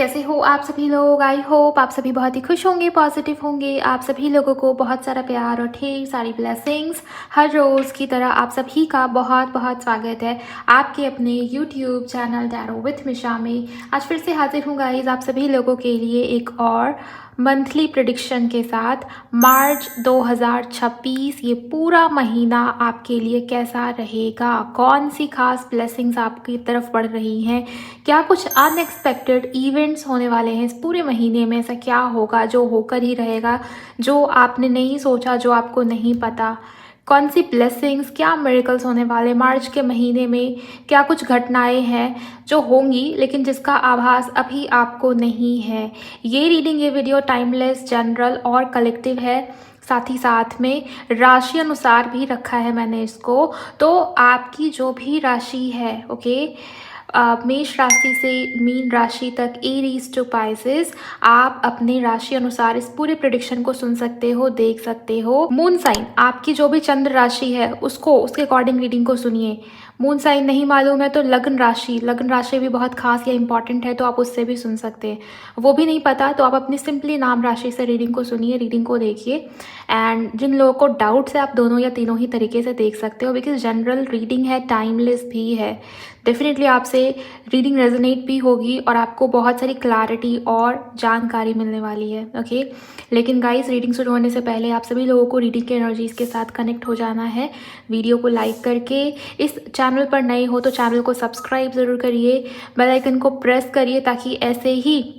कैसे हो आप सभी लोग। आई होप आप सभी बहुत ही खुश होंगे, पॉजिटिव होंगे। आप सभी लोगों को बहुत सारा प्यार और ढेर सारी ब्लेसिंग्स। हर रोज़ की तरह आप सभी का बहुत बहुत स्वागत है आपके अपने यूट्यूब चैनल टैरो विथ मिशा में। आज फिर से हाजिर हूँ गाइज आप सभी लोगों के लिए एक और मंथली प्रेडिक्शन के साथ। मार्च 2026 ये पूरा महीना आपके लिए कैसा रहेगा, कौन सी खास ब्लेसिंग्स आपकी तरफ बढ़ रही हैं, क्या कुछ अनएक्सपेक्टेड इवेंट्स होने वाले हैं इस पूरे महीने में। ऐसा क्या होगा जो होकर ही रहेगा, जो आपने नहीं सोचा, जो आपको नहीं पता। कौन सी ब्लेसिंग्स, क्या मिरेकल्स होने वाले मार्च के महीने में। क्या कुछ घटनाएं हैं जो होंगी लेकिन जिसका आभास अभी आपको नहीं है। ये रीडिंग, ये वीडियो टाइमलेस, जनरल और कलेक्टिव है। साथ ही साथ में राशि अनुसार भी रखा है मैंने इसको। तो आपकी जो भी राशि है, ओके, मेष राशि से मीन राशि तक, एरीज टू पाइसेस, आप अपने राशि अनुसार इस पूरे प्रेडिक्शन को सुन सकते हो, देख सकते हो। मून साइन, आपकी जो भी चंद्र राशि है उसको, उसके अकॉर्डिंग रीडिंग को सुनिए। मून साइन नहीं मालूम है तो लग्न राशि, लग्न राशि भी बहुत खास या इंपॉर्टेंट है तो आप उससे भी सुन सकते हैं। वो भी नहीं पता तो आप अपनी सिंपली नाम राशि से रीडिंग को सुनिए, रीडिंग को देखिए। एंड जिन लोगों को डाउट्स है आप दोनों या तीनों ही तरीके से देख सकते हो, बिकॉज जनरल रीडिंग है, टाइमलेस भी है। डेफिनेटली आपसे रीडिंग रेजोनेट भी होगी और आपको बहुत सारी क्लैरिटी और जानकारी मिलने वाली है, ओके। लेकिन गाइस, रीडिंग शुरू होने से पहले आप सभी लोगों को रीडिंग के एनर्जीज के साथ कनेक्ट हो जाना है। वीडियो को लाइक करके, इस चैनल पर नए हो तो चैनल को सब्सक्राइब ज़रूर करिए, बेल आइकन को प्रेस करिए ताकि ऐसे ही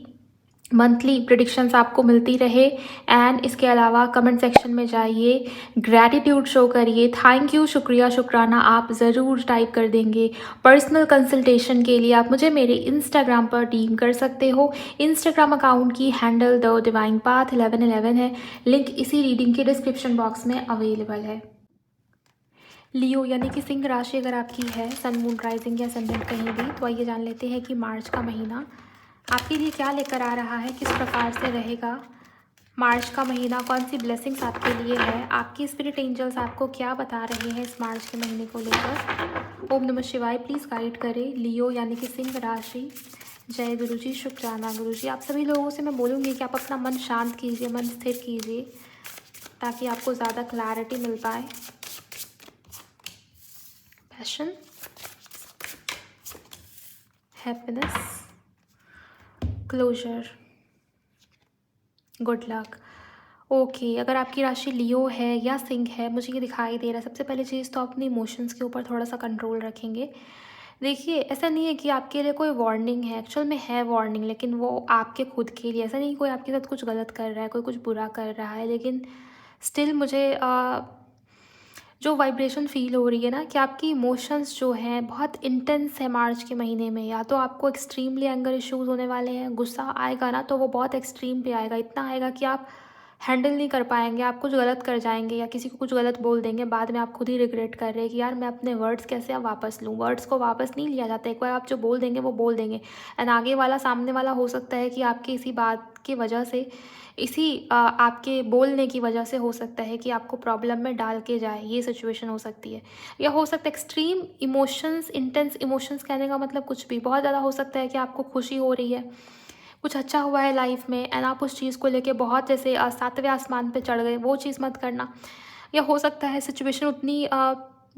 मंथली प्रेडिक्शंस आपको मिलती रहे। एंड इसके अलावा कमेंट सेक्शन में जाइए, ग्रैटिट्यूड शो करिए, थैंक यू, शुक्रिया, शुक्राना आप ज़रूर टाइप कर देंगे। पर्सनल कंसल्टेशन के लिए आप मुझे मेरे इंस्टाग्राम पर डीएम कर सकते हो। इंस्टाग्राम अकाउंट की हैंडल द डिवाइन पाथ 1111 है। लिंक इसी रीडिंग के डिस्क्रिप्शन बॉक्स में अवेलेबल है। लियो यानी कि सिंह राशि अगर आपकी है, सन, मून, राइजिंग या असेंडेंट कहीं भी, तो आइए जान लेते हैं कि मार्च का महीना आपके लिए क्या लेकर आ रहा है, किस प्रकार से रहेगा। मार्च का महीना कौन सी ब्लेसिंग्स आपके लिए है, आपकी स्पिरिट एंजल्स आपको क्या बता रहे हैं इस मार्च के महीने को लेकर। ओम नमः शिवाय प्लीज़ गाइड करें लियो यानी कि सिंह राशि। जय गुरु जी, शुक्राना गुरु जी। आप सभी लोगों से मैं बोलूँगी कि आप अपना मन शांत कीजिए, मन स्थिर कीजिए ताकि आपको ज़्यादा क्लैरिटी मिल पाए। Passion, happiness, closure, good luck. Okay, अगर आपकी राशि लियो है या सिंह है, मुझे ये दिखाई दे रहा है सबसे पहले चीज़ तो अपने इमोशंस के ऊपर थोड़ा सा कंट्रोल रखेंगे। देखिए, ऐसा नहीं है कि आपके लिए कोई वार्निंग है, एक्चुअल में है वार्निंग, लेकिन वो आपके खुद के लिए। ऐसा नहीं कोई आपके साथ कुछ गलत कर रहा है, कोई कुछ बुरा कर रहा है, लेकिन स्टिल मुझे जो वाइब्रेशन फील हो रही है ना कि आपकी इमोशंस जो हैं बहुत इंटेंस है मार्च के महीने में। या तो आपको एक्सट्रीमली एंगर इश्यूज होने वाले हैं, गुस्सा आएगा ना तो वो बहुत एक्सट्रीम पे आएगा, इतना आएगा कि आप हैंडल नहीं कर पाएंगे, आप कुछ गलत कर जाएंगे या किसी को कुछ गलत बोल देंगे, बाद में आप खुद ही रिग्रेट कर रहे हैं कि यार मैं अपने वर्ड्स कैसे अब वापस लूँ। वर्ड्स को वापस नहीं लिया जाता, एक बार आप जो बोल देंगे वो बोल देंगे। एंड आगे वाला, सामने वाला हो सकता है कि आपकी इसी बात की वजह से, इसी आपके बोलने की वजह से हो सकता है कि आपको प्रॉब्लम में डाल के जाए, ये सिचुएशन हो सकती है। या हो सकता है एक्सट्रीम इमोशंस, इंटेंस इमोशंस कहने का मतलब कुछ भी, बहुत ज़्यादा हो सकता है कि आपको खुशी हो रही है, कुछ अच्छा हुआ है लाइफ में एंड आप उस चीज़ को लेके बहुत जैसे सातवें आसमान पे चढ़ गए, वो चीज़ मत करना। या हो सकता है सिचुएशन उतनी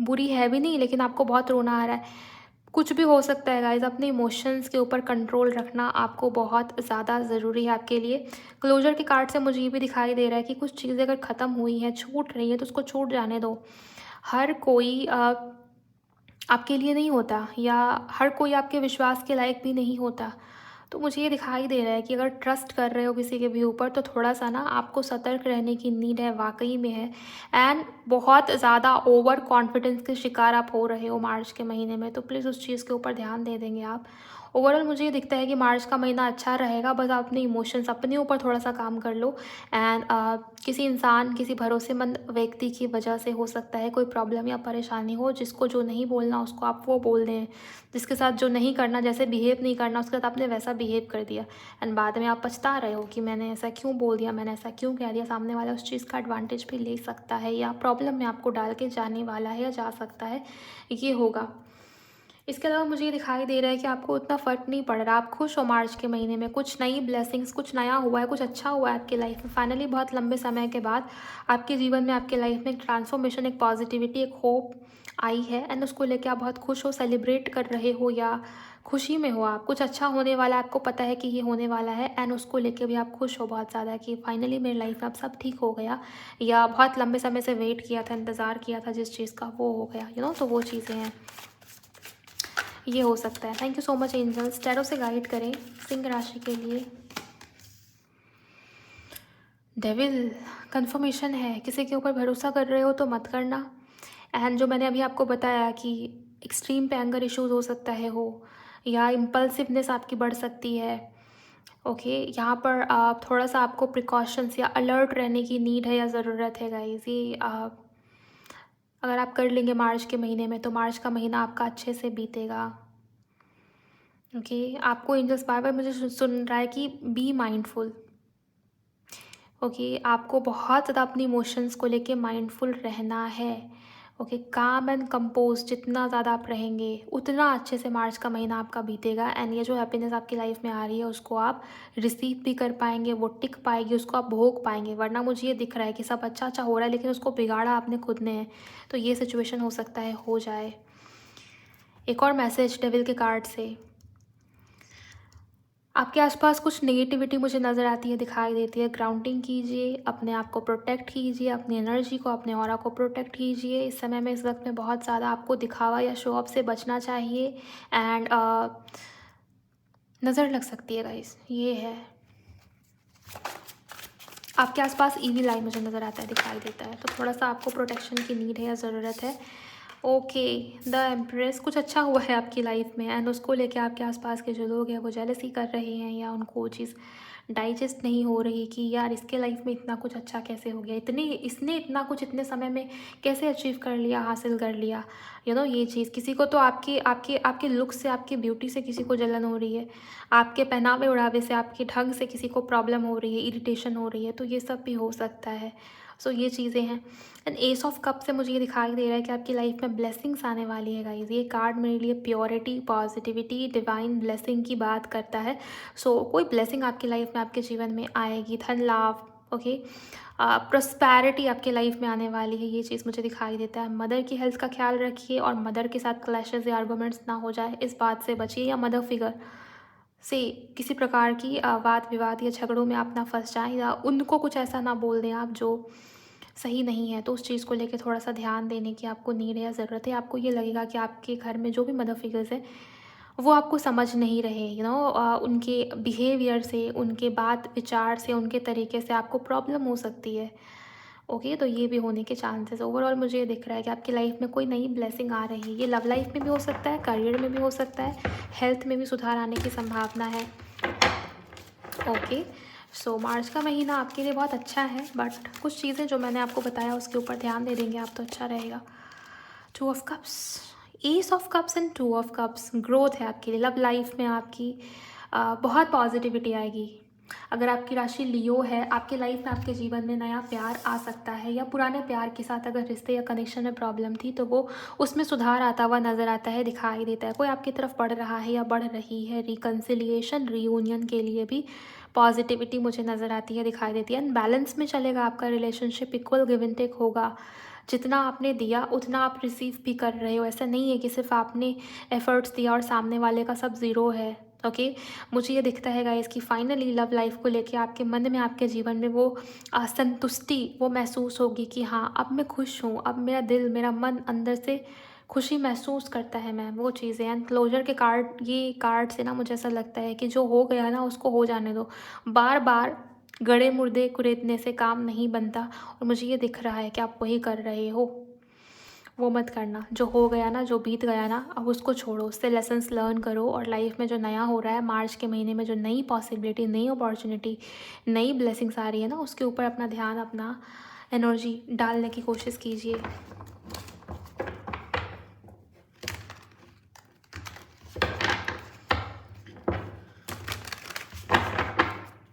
बुरी है भी नहीं लेकिन आपको बहुत रोना आ रहा है, कुछ भी हो सकता है गाइज। अपने इमोशंस के ऊपर कंट्रोल रखना आपको बहुत ज़्यादा ज़रूरी है आपके लिए। क्लोजर के कार्ड से मुझे ये भी दिखाई दे रहा है कि कुछ चीज़ें अगर ख़त्म हुई हैं, छूट रही हैं, तो उसको छूट जाने दो। हर कोई आपके लिए नहीं होता, या हर कोई आपके विश्वास के लायक भी नहीं होता। तो मुझे ये दिखाई दे रहा है कि अगर ट्रस्ट कर रहे हो किसी के भी ऊपर तो थोड़ा सा ना आपको सतर्क रहने की नीड है, वाकई में है। एंड बहुत ज़्यादा ओवर कॉन्फिडेंस के शिकार आप हो रहे हो मार्च के महीने में, तो प्लीज़ उस चीज़ के ऊपर ध्यान दे देंगे आप। ओवरऑल मुझे ये दिखता है कि मार्च का महीना अच्छा रहेगा, बस आप अपने इमोशंस अपने ऊपर थोड़ा सा काम कर लो। एंड किसी इंसान, किसी भरोसेमंद व्यक्ति की वजह से हो सकता है कोई प्रॉब्लम या परेशानी हो, जिसको जो नहीं बोलना उसको आप वो बोल दें, जिसके साथ जो नहीं करना, जैसे बिहेव नहीं करना उसके साथ आपने वैसा बिहेव कर दिया। एंड बाद में आप पछता रहे हो कि मैंने ऐसा क्यों बोल दिया, मैंने ऐसा क्यों कह दिया। सामने वाला उस चीज़ का एडवांटेज भी ले सकता है या प्रॉब्लम में आपको डाल के जाने वाला है या जा सकता है, ये होगा। इसके अलावा मुझे ये दिखाई दे रहा है कि आपको उतना फ़र्क नहीं पड़ रहा, आप खुश हो मार्च के महीने में, कुछ नई ब्लेसिंग्स, कुछ नया हुआ है, कुछ अच्छा हुआ है आपकी लाइफ में। फाइनली बहुत लंबे समय के बाद आपके जीवन में, आपके लाइफ में एक ट्रांसफॉर्मेशन, एक पॉजिटिविटी, एक होप आई है एंड उसको लेके आप बहुत खुश हो, सेलिब्रेट कर रहे हो या खुशी में हो आप। कुछ अच्छा होने वाला है, आपको पता है कि ये होने वाला है एंड उसको लेके भी आप खुश हो बहुत ज़्यादा कि फाइनली मेरी लाइफ में अब सब ठीक हो गया, या बहुत लंबे समय से वेट किया था, इंतज़ार किया था जिस चीज़ का, वो हो गया, तो वो चीज़ें हैं, ये हो सकता है। Thank you so much angels, tarot से गाइड करें सिंह राशि के लिए। डेविल, कंफर्मेशन है, किसी के ऊपर भरोसा कर रहे हो तो मत करना। एंड जो मैंने अभी आपको बताया कि एक्सट्रीम पे एंगर इश्यूज हो सकता है हो, या इम्पल्सिवनेस आपकी बढ़ सकती है। ओके, यहाँ पर आप थोड़ा सा, आपको प्रिकॉशंस या अलर्ट रहने की नीड है या ज़रूरत है गाइस। ये अगर आप कर लेंगे मार्च के महीने में, तो मार्च का महीना आपका अच्छे से बीतेगा। ओके, आपको एंजल्स बार बार मुझे सुन रहा है कि बी माइंडफुल। ओके, आपको बहुत ज़्यादा अपनी इमोशंस को लेके माइंडफुल रहना है। ओके, काम एंड कंपोज जितना ज़्यादा आप रहेंगे, उतना अच्छे से मार्च का महीना आपका बीतेगा एंड ये जो हैप्पीनेस आपकी लाइफ में आ रही है उसको आप रिसीव भी कर पाएंगे, वो टिक पाएगी, उसको आप भोग पाएंगे। वरना मुझे ये दिख रहा है कि सब अच्छा अच्छा हो रहा है लेकिन उसको बिगाड़ा आपने खुद ने है, तो ये सिचुएशन हो सकता है हो जाए। एक और मैसेज डेविल के कार्ड से, आपके आसपास कुछ नेगेटिविटी मुझे नज़र आती है, दिखाई देती है। ग्राउंडिंग कीजिए, अपने आप को प्रोटेक्ट कीजिए, अपनी एनर्जी को, अपने ऑरा को प्रोटेक्ट कीजिए। इस समय में, इस वक्त में बहुत ज़्यादा आपको दिखावा या शो ऑफ से बचना चाहिए एंड नज़र लग सकती है गाइस, ये है। आपके आसपास ईविल आई मुझे नज़र आता है, दिखाई देता है, तो थोड़ा सा आपको प्रोटेक्शन की नीड है या ज़रूरत है। ओके, द एम्प्रेस, कुछ अच्छा हुआ है आपकी लाइफ में एंड उसको लेके आपके आसपास के जो लोग हैं वो जेलसी कर रहे हैं या उनको वो चीज़ डाइजेस्ट नहीं हो रही कि यार इसके लाइफ में इतना कुछ अच्छा कैसे हो गया, इसने इतना कुछ इतने समय में कैसे अचीव कर लिया, हासिल कर लिया। ये चीज़ किसी को तो आपकी आपके आपके लुक से, आपकी ब्यूटी से किसी को जलन हो रही है, आपके पहनावे उड़ावे से, आपके ढंग से किसी को प्रॉब्लम हो रही है, इरिटेशन हो रही है, तो ये सब भी हो सकता है। सो ये चीज़ें हैं। एंड एस ऑफ कप से मुझे ये दिखाई दे रहा है कि आपकी लाइफ में ब्लेसिंग्स आने वाली है गाइज। ये कार्ड मेरे लिए प्योरिटी, पॉजिटिविटी, डिवाइन ब्लेसिंग की बात करता है। सो कोई ब्लेसिंग आपकी लाइफ में, आपके जीवन में आएगी, धन लाभ, ओके, प्रोस्पैरिटी आपके लाइफ में आने वाली है, ये चीज़ मुझे दिखाई देता है। मदर की हेल्थ का ख्याल रखिए और मदर के साथ क्लैशेस या आर्गूमेंट्स ना हो जाए, इस बात से बचिए, या मदर फिगर से किसी प्रकार की वाद विवाद या झगड़ों में आप ना फंस जाएं, या उनको कुछ ऐसा ना बोल दें आप जो सही नहीं है। तो उस चीज़ को लेके थोड़ा सा ध्यान देने की आपको नीड है या ज़रूरत है। आपको ये लगेगा कि आपके घर में जो भी मदर फिगर्स हैं वो आपको समझ नहीं रहे, उनके बिहेवियर से, उनके बात विचार से, उनके तरीके से आपको प्रॉब्लम हो सकती है। ओके, तो ये भी होने के चांसेस, ओवरऑल मुझे ये दिख रहा है कि आपकी लाइफ में कोई नई ब्लेसिंग आ रही है। ये लव लाइफ में भी हो सकता है, करियर में भी हो सकता है, हेल्थ में भी सुधार आने की संभावना है। ओके, सो मार्च का महीना आपके लिए बहुत अच्छा है, बट कुछ चीज़ें जो मैंने आपको बताया उसके ऊपर ध्यान दे देंगे आप तो अच्छा रहेगा। 2 of cups, S of cups and 2 of cups, growth है आपके लिए। लव लाइफ में आपकी बहुत पॉजिटिविटी आएगी। अगर आपकी राशि लियो है, आपके लाइफ में, आपके जीवन में नया प्यार आ सकता है, या पुराने प्यार के साथ अगर रिश्ते या कनेक्शन में प्रॉब्लम थी तो वो उसमें सुधार आता हुआ नज़र आता है, दिखाई देता है। कोई आपकी तरफ बढ़ रहा है या बढ़ रही है, रिकन्सिलिएशन, रीयूनियन के लिए भी पॉजिटिविटी मुझे नज़र आती है, दिखाई देती है। एंड बैलेंस में चलेगा आपका relationship, equal give and take होगा। जितना आपने दिया उतना आप रिसीव भी कर रहे हो, ऐसा नहीं है कि सिर्फ आपने एफर्ट्स दिया और सामने वाले का सब ज़ीरो है। ओके, मुझे ये दिखता है गाइस कि फाइनली लव लाइफ को लेके आपके मन में, आपके जीवन में वो संतुष्टि वो महसूस होगी कि हाँ अब मैं खुश हूँ, अब मेरा दिल, मेरा मन अंदर से खुशी महसूस करता है, मैं वो चीज़ें। एंड क्लोजर के कार्ड, ये कार्ड से ना मुझे ऐसा लगता है कि जो हो गया ना उसको हो जाने दो, बार बार गड़े मुर्दे कुरेदने से काम नहीं बनता। और मुझे ये दिख रहा है कि आप वही कर रहे हो, वो मत करना। जो हो गया ना, जो बीत गया ना, अब उसको छोड़ो, उससे लेसन्स लर्न करो और लाइफ में जो नया हो रहा है मार्च के महीने में, जो नई पॉसिबिलिटी, नई अपॉर्चुनिटी, नई ब्लेसिंग्स आ रही है ना, उसके ऊपर अपना ध्यान, अपना एनर्जी डालने की कोशिश कीजिए।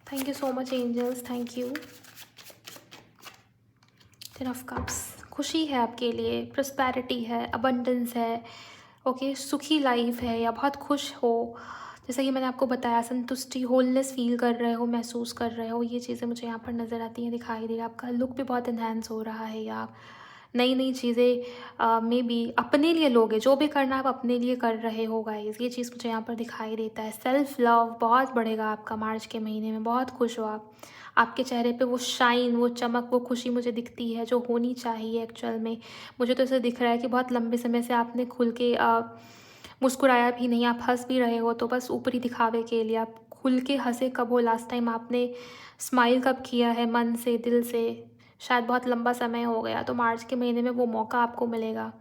Thank you so much angels, thank you. 10 of cups, खुशी है आपके लिए, प्रोस्पैरिटी है, अबंडेंस है, ओके, सुखी लाइफ है या बहुत खुश हो, जैसे कि मैंने आपको बताया, संतुष्टि, होलनेस फील कर रहे हो, महसूस कर रहे हो, ये चीज़ें मुझे यहाँ पर नज़र आती हैं, दिखाई दे रहा है। आपका लुक भी बहुत इन्हेंस हो रहा है, या नई नई चीज़ें मे बी अपने लिए लोगे, जो भी करना आप अपने लिए कर रहे हो गाइस, ये चीज़ मुझे यहाँ पर दिखाई देता है। सेल्फ लव बहुत बढ़ेगा आपका मार्च के महीने में, बहुत खुश हो आप। आपके चेहरे पे वो शाइन, वो चमक, वो खुशी मुझे दिखती है जो होनी चाहिए एक्चुअल में। मुझे तो ऐसे दिख रहा है कि बहुत लंबे समय से आपने खुल के मुस्कुराया भी नहीं, आप हंस भी रहे हो तो बस ऊपरी दिखावे के लिए। आप खुल के हंसे कब हो, लास्ट टाइम आपने स्माइल कब किया है मन से, दिल से? शायद बहुत लंबा समय हो गया, तो मार्च के महीने में वो मौका आपको मिलेगा।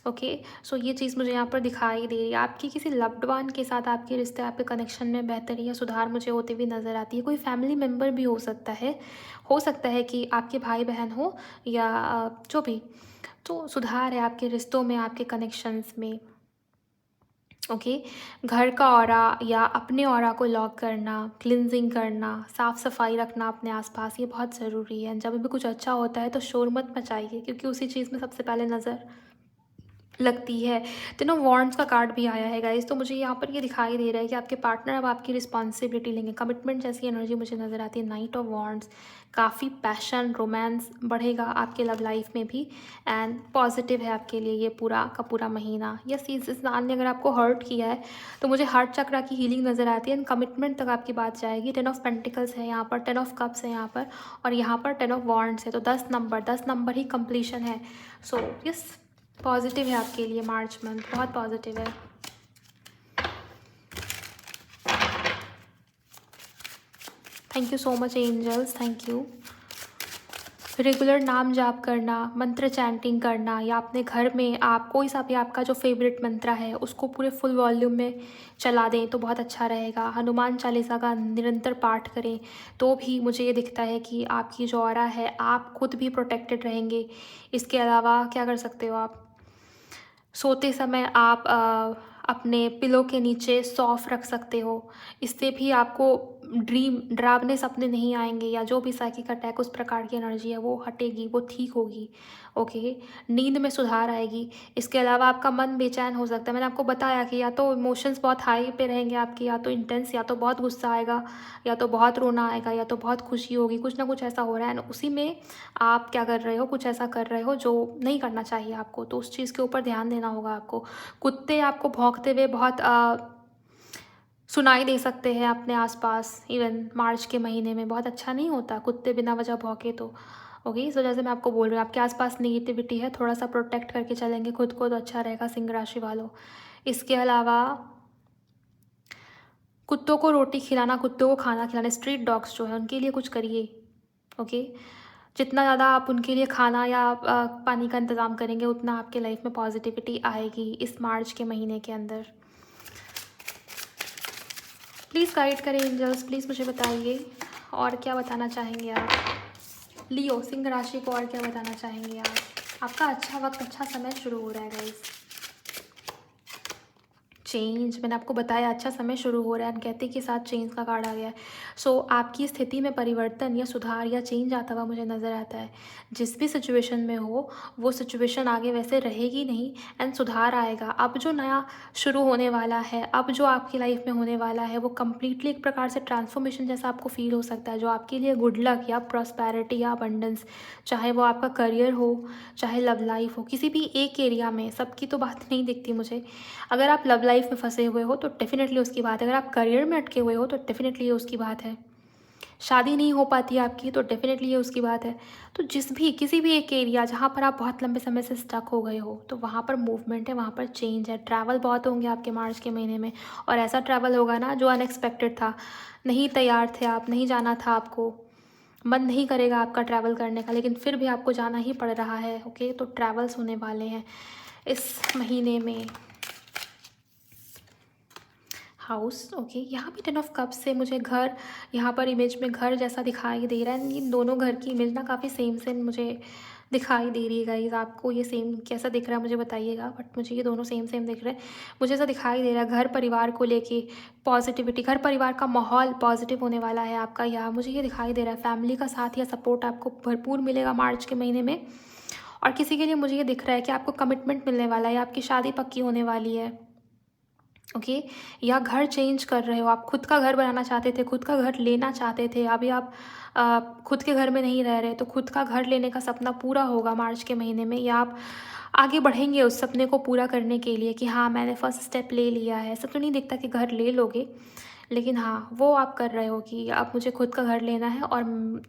ओके, सो ये चीज़ मुझे यहाँ पर दिखाई दे रही है। आपकी किसी लव्ड वन के साथ आपके रिश्ते, आपके कनेक्शन में बेहतरी या सुधार मुझे होती हुई नज़र आती है। कोई फैमिली मेम्बर भी हो सकता है कि आपके भाई बहन हो या जो भी, तो सुधार है आपके रिश्तों में, आपके कनेक्शंस में। ओके, घर का ऑरा या अपने ऑरा को लॉक करना, क्लिनजिंग करना, साफ़ सफाई रखना अपने आसपास, ये बहुत ज़रूरी है। जब भी कुछ अच्छा होता है तो शोर मत मचाइए, क्योंकि उसी चीज़ में सबसे पहले नज़र लगती है। तो नो वॉन्ट्स का कार्ड भी आया है गाइस, तो मुझे यहाँ पर ये दिखाई दे रहा है कि आपके पार्टनर अब आपकी रिस्पॉन्सिबिलिटी लेंगे, कमिटमेंट जैसी एनर्जी मुझे नज़र आती है। नाइट ऑफ वॉन्ट्स, काफ़ी पैशन, रोमांस बढ़ेगा आपके लव लाइफ में भी, एंड पॉजिटिव है आपके लिए ये पूरा का पूरा महीना। यस, इस इंसान ने अगर आपको हर्ट किया है तो मुझे हार्ट चक्रा की हीलिंग नज़र आती है, एंड कमिटमेंट तक आपकी बात जाएगी। 10 ऑफ पेंटिकल्स है यहाँ पर, 10 ऑफ कप्स है यहाँ पर, और यहाँ पर 10 ऑफ वॉन्ट्स है, तो 10 नंबर ही कंप्लीशन है। सो यस, पॉजिटिव है आपके लिए मार्च मंथ, बहुत पॉजिटिव है। Thank you so much angels, thank you. Regular नाम जाप करना, मंत्र चैंटिंग करना, या अपने घर में आप कोई सा भी आपका जो फेवरेट मंत्र है उसको पूरे फुल वॉल्यूम में चला दें तो बहुत अच्छा रहेगा। हनुमान चालीसा का निरंतर पाठ करें तो भी मुझे ये दिखता है कि आपकी जो ऑरा है, आप खुद भी प्रोटेक्टेड रहेंगे। इसके अलावा क्या कर सकते हो आप, सोते समय आप अपने पिलो के नीचे सौंफ रख सकते हो। इससे भी आपको डरावने सपने नहीं आएंगे, या जो भी साइकिक अटैक, उस प्रकार की एनर्जी है वो हटेगी, वो ठीक होगी। ओके, नींद में सुधार आएगी। इसके अलावा आपका मन बेचैन हो सकता है। मैंने आपको बताया कि या तो इमोशंस बहुत हाई पे रहेंगे आपके, या तो इंटेंस, या तो बहुत गुस्सा आएगा, या तो बहुत रोना आएगा, या तो बहुत खुशी होगी, कुछ ना कुछ ऐसा हो रहा है। उसी में आप क्या कर रहे हो, कुछ ऐसा कर रहे हो जो नहीं करना चाहिए आपको, तो उस चीज़ के ऊपर ध्यान देना होगा आपको। कुत्ते आपको भौंकते हुए बहुत सुनाई दे सकते हैं अपने आसपास, इवन मार्च के महीने में बहुत अच्छा नहीं होता कुत्ते बिना वजह भौंके तो। ओके, सो जैसे मैं आपको बोल रही हूँ, आपके आसपास नेगेटिविटी है, थोड़ा सा प्रोटेक्ट करके चलेंगे खुद को तो अच्छा रहेगा सिंह राशि वालों। इसके अलावा कुत्तों को रोटी खिलाना, कुत्तों को खाना खिलाना, स्ट्रीट डॉग्स जो है उनके लिए कुछ करिए। ओके, जितना ज़्यादा आप उनके लिए खाना या पानी का इंतज़ाम करेंगे, उतना आपके लाइफ में पॉजिटिविटी आएगी इस मार्च के महीने के अंदर। प्लीज़ गाइड करें एंजल्स, प्लीज़ मुझे बताइए और क्या बताना चाहेंगे आप। लियो, सिंह राशि को और क्या बताना चाहेंगे आप। आपका अच्छा वक्त, अच्छा समय शुरू हो रहा है गाइस। चेंज, मैंने आपको बताया अच्छा समय शुरू हो रहा है, कहते के साथ चेंज का कार्ड आ गया है। सो आपकी स्थिति में परिवर्तन या सुधार या चेंज आता हुआ मुझे नज़र आता है। जिस भी सिचुएशन में हो, वो सिचुएशन आगे वैसे रहेगी नहीं, एंड सुधार आएगा। अब जो नया शुरू होने वाला है, अब जो आपकी लाइफ में होने वाला है, वो कम्प्लीटली एक प्रकार से ट्रांसफॉर्मेशन जैसा आपको फील हो सकता है, जो आपके लिए गुड लक या प्रॉस्पेरिटी या अबंडेंस, चाहे वो आपका करियर हो, चाहे लव लाइफ हो, किसी भी एक एरिया में, सबकी तो बात नहीं दिखती मुझे। अगर आप लव लाइफ में फंसे हुए हो तो डेफिनेटली उसकी बात है, अगर आप करियर में अटके हुए हो तो डेफिनेटली ये उसकी बात है, शादी नहीं हो पाती आपकी तो डेफिनेटली ये उसकी बात है। तो किसी भी एक एरिया जहाँ पर आप बहुत लंबे समय से स्टक हो गए हो, तो वहाँ पर मूवमेंट है, वहाँ पर चेंज है। ट्रैवल बहुत होंगे आपके मार्च के महीने में, और ऐसा ट्रैवल होगा ना जो अनएक्सपेक्टेड था, नहीं तैयार थे आप, नहीं जाना था आपको, मन नहीं करेगा आपका ट्रैवल करने का, लेकिन फिर भी आपको जाना ही पड़ रहा है। ओके, तो ट्रैवल्स होने वाले हैं इस महीने में। हाउस, ओके, यहाँ भी 10 ऑफ कप्स से मुझे घर, यहाँ पर इमेज में घर जैसा दिखाई दे रहा है। इन दोनों घर की इमेज ना काफ़ी सेम सेम मुझे दिखाई दे रही है गाइज। आपको ये सेम कैसा दिख रहा है मुझे बताइएगा, बट मुझे ये दोनों सेम सेम दिख रहे हैं। मुझे ऐसा दिखाई दे रहा है घर परिवार को लेके पॉजिटिविटी, घर परिवार का माहौल पॉजिटिव होने वाला है आपका। यहाँ मुझे ये दिखाई दे रहा है फैमिली का साथ या सपोर्ट आपको भरपूर मिलेगा मार्च के महीने में। और किसी के लिए मुझे ये दिख रहा है कि आपको कमिटमेंट मिलने वाला है, आपकी शादी पक्की होने वाली है। ओके, या घर चेंज कर रहे हो, आप खुद का घर बनाना चाहते थे, खुद का घर लेना चाहते थे, अभी आप खुद के घर में नहीं रह रहे, तो खुद का घर लेने का सपना पूरा होगा मार्च के महीने में, या आप आगे बढ़ेंगे उस सपने को पूरा करने के लिए कि हाँ मैंने फर्स्ट स्टेप ले लिया है। ऐसा तो नहीं दिखता कि घर ले लोगे, लेकिन हाँ वो आप कर रहे हो कि अब मुझे खुद का घर लेना है। और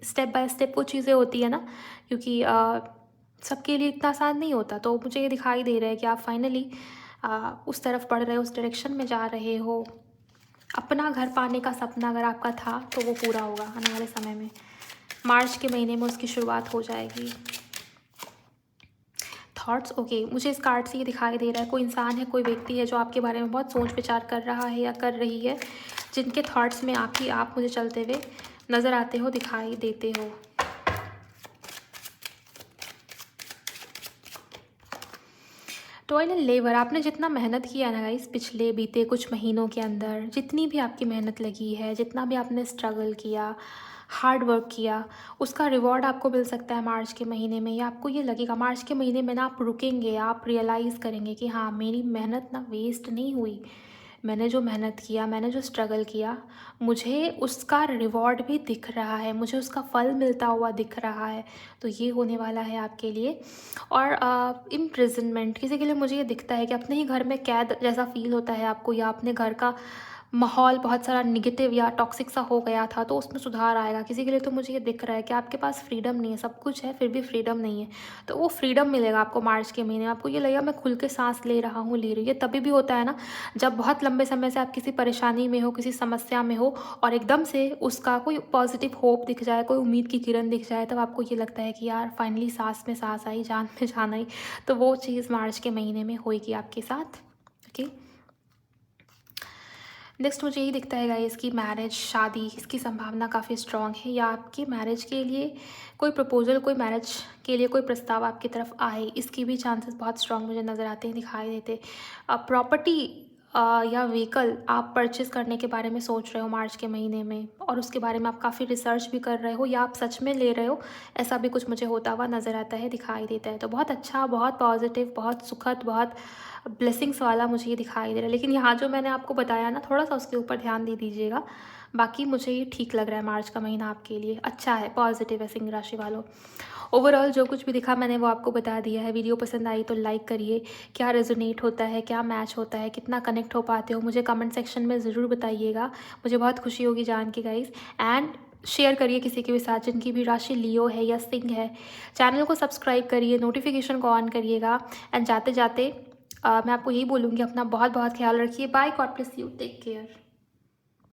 स्टेप बाय स्टेप वो चीज़ें होती है ना, क्योंकि सबके लिए इतना आसान नहीं होता। तो मुझे ये दिखाई दे रहा है कि आप फाइनली उस तरफ बढ़ रहे हो, उस डायरेक्शन में जा रहे हो। अपना घर पाने का सपना अगर आपका था तो वो पूरा होगा आने वाले समय में, मार्च के महीने में उसकी शुरुआत हो जाएगी। थॉट्स ओके, मुझे इस कार्ड से ये दिखाई दे रहा है कोई इंसान है, कोई व्यक्ति है जो आपके बारे में बहुत सोच विचार कर रहा है या कर रही है, जिनके थॉट्स में आप मुझे चलते हुए नज़र आते हो, दिखाई देते हो। टॉयल एंड लेबर, आपने जितना मेहनत किया ना गाइस पिछले बीते कुछ महीनों के अंदर, जितनी भी आपकी मेहनत लगी है, जितना भी आपने स्ट्रगल किया, हार्ड वर्क किया, उसका रिवॉर्ड आपको मिल सकता है मार्च के महीने में। या आपको ये लगेगा मार्च के महीने में ना, आप रुकेंगे, आप रियलाइज़ करेंगे कि हाँ मेरी मेहनत ना वेस्ट नहीं हुई, मैंने जो मेहनत किया, मैंने जो स्ट्रगल किया, मुझे उसका रिवॉर्ड भी दिख रहा है, मुझे उसका फल मिलता हुआ दिख रहा है। तो ये होने वाला है आपके लिए। और इम्प्रिजनमेंट, किसी के लिए मुझे ये दिखता है कि अपने ही घर में कैद जैसा फील होता है आपको, या अपने घर का माहौल बहुत सारा निगेटिव या टॉक्सिक सा हो गया था, तो उसमें सुधार आएगा। किसी के लिए तो मुझे ये दिख रहा है कि आपके पास फ्रीडम नहीं है, सब कुछ है फिर भी फ्रीडम नहीं है, तो वो फ्रीडम मिलेगा आपको मार्च के महीने में। आपको ये लगेगा मैं खुल के सांस ले रहा हूँ, ले रही हूँ। ये तभी भी होता है ना जब बहुत लंबे समय से आप किसी परेशानी में हो, किसी समस्या में हो, और एकदम से उसका कोई पॉजिटिव होप दिख जाए, कोई उम्मीद की किरण दिख जाए, तब आपको ये लगता है कि यार फाइनली सांस में सांस आई, जान में जान आई। तो वो चीज़ मार्च के महीने में होएगी आपके साथ। ओके, नेक्स्ट मुझे यही दिखता है गाइस कि मैरिज, शादी, इसकी संभावना काफ़ी स्ट्रॉन्ग है, या आपकी मैरिज के लिए कोई प्रपोजल, कोई मैरिज के लिए कोई प्रस्ताव आपकी तरफ आए, इसकी भी चांसेस बहुत स्ट्रॉन्ग मुझे नज़र आते हैं, दिखाई देते। प्रॉपर्टी या व्हीकल आप परचेज़ करने के बारे में सोच रहे हो मार्च के महीने में, और उसके बारे में आप काफ़ी रिसर्च भी कर रहे हो, या आप सच में ले रहे हो, ऐसा भी कुछ मुझे होता हुआ नज़र आता है, दिखाई देता है। तो बहुत अच्छा, बहुत पॉजिटिव, बहुत सुखद, बहुत ब्लेसिंग्स वाला मुझे ये दिखाई दे रहा है। लेकिन यहाँ जो मैंने आपको बताया ना, थोड़ा सा उसके ऊपर ध्यान दे दीजिएगा। बाकी मुझे ये ठीक लग रहा है, मार्च का महीना आपके लिए अच्छा है, पॉजिटिव है सिंह राशि वालों। ओवरऑल जो कुछ भी दिखा मैंने वो आपको बता दिया है। वीडियो पसंद आई तो लाइक करिए। क्या रेजोनेट होता है, क्या मैच होता है, कितना कनेक्ट हो पाते हो, मुझे कमेंट सेक्शन में ज़रूर बताइएगा, मुझे बहुत खुशी होगी जान के गाइस। एंड शेयर करिए किसी के भी साथ जिनकी भी राशि लियो है या सिंह है। चैनल को सब्सक्राइब करिए, नोटिफिकेशन को ऑन करिएगा। एंड जाते जाते मैं आपको यही बोलूँगी, अपना बहुत बहुत ख्याल रखिए। Bye, god bless you, take care.